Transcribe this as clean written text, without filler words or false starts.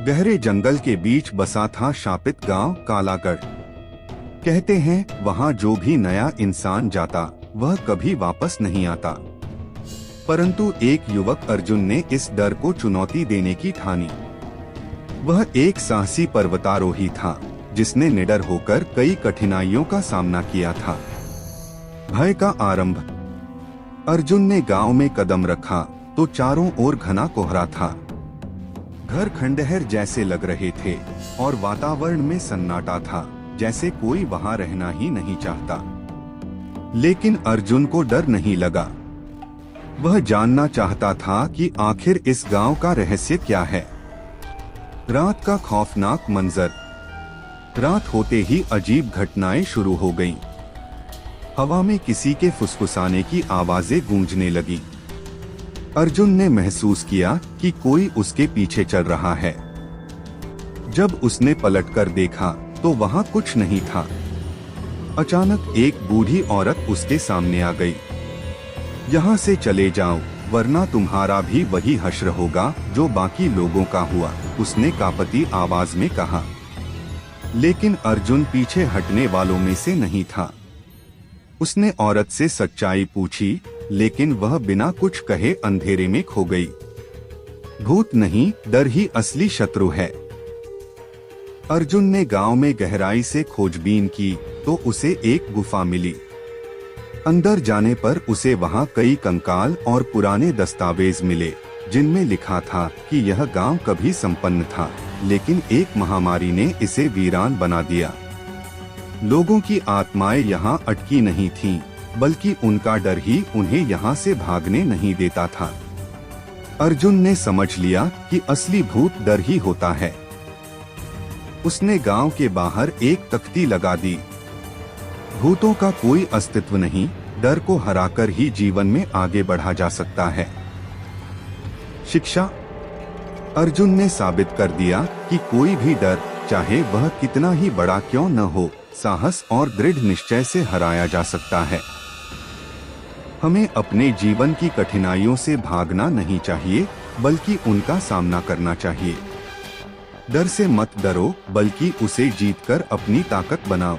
गहरे जंगल के बीच बसा था शापित गांव कालागढ़। कहते हैं वहां जो भी नया इंसान जाता वह कभी वापस नहीं आता। परंतु एक युवक अर्जुन ने इस डर को चुनौती देने की ठानी। वह एक साहसी पर्वतारोही था जिसने निडर होकर कई कठिनाइयों का सामना किया था। भय का आरंभ। अर्जुन ने गांव में कदम रखा तो चारों ओर घना कोहरा था। घर खंडहर जैसे लग रहे थे और वातावरण में सन्नाटा था, जैसे कोई वहां रहना ही नहीं चाहता। लेकिन अर्जुन को डर नहीं लगा। वह जानना चाहता था कि आखिर इस गांव का रहस्य क्या है। रात का खौफनाक मंजर। रात होते ही अजीब घटनाएं शुरू हो गईं। हवा में किसी के फुसफुसाने की आवाजें गूंजने लगी। अर्जुन ने महसूस किया कि कोई उसके पीछे चल रहा है। जब उसने पलटकर देखा तो वहां कुछ नहीं था। अचानक एक बूढ़ी औरत उसके सामने आ गई। यहाँ से चले जाओ वरना तुम्हारा भी वही हश्र होगा जो बाकी लोगों का हुआ, उसने कांपती आवाज में कहा। लेकिन अर्जुन पीछे हटने वालों में से नहीं था। उसने औरत से सच्चाई पूछी, लेकिन वह बिना कुछ कहे अंधेरे में खो गई। भूत नहीं, डर ही असली शत्रु है। अर्जुन ने गांव में गहराई से खोजबीन की तो उसे एक गुफा मिली। अंदर जाने पर उसे वहां कई कंकाल और पुराने दस्तावेज मिले जिनमें लिखा था कि यह गांव कभी संपन्न था, लेकिन एक महामारी ने इसे वीरान बना दिया। लोगों की आत्माएं यहाँ अटकी नहीं थीं, बल्कि उनका डर ही उन्हें यहाँ से भागने नहीं देता था। अर्जुन ने समझ लिया कि असली भूत डर ही होता है। उसने गांव के बाहर एक तख्ती लगा दी। भूतों का कोई अस्तित्व नहीं, डर को हराकर ही जीवन में आगे बढ़ा जा सकता है। शिक्षा। अर्जुन ने साबित कर दिया कि कोई भी डर, चाहे वह कितना ही बड़ा क्यों न हो, साहस और दृढ़ निश्चय से हराया जा सकता है। हमें अपने जीवन की कठिनाइयों से भागना नहीं चाहिए, बल्कि उनका सामना करना चाहिए। डर से मत डरो, बल्कि उसे जीतकर अपनी ताकत बनाओ।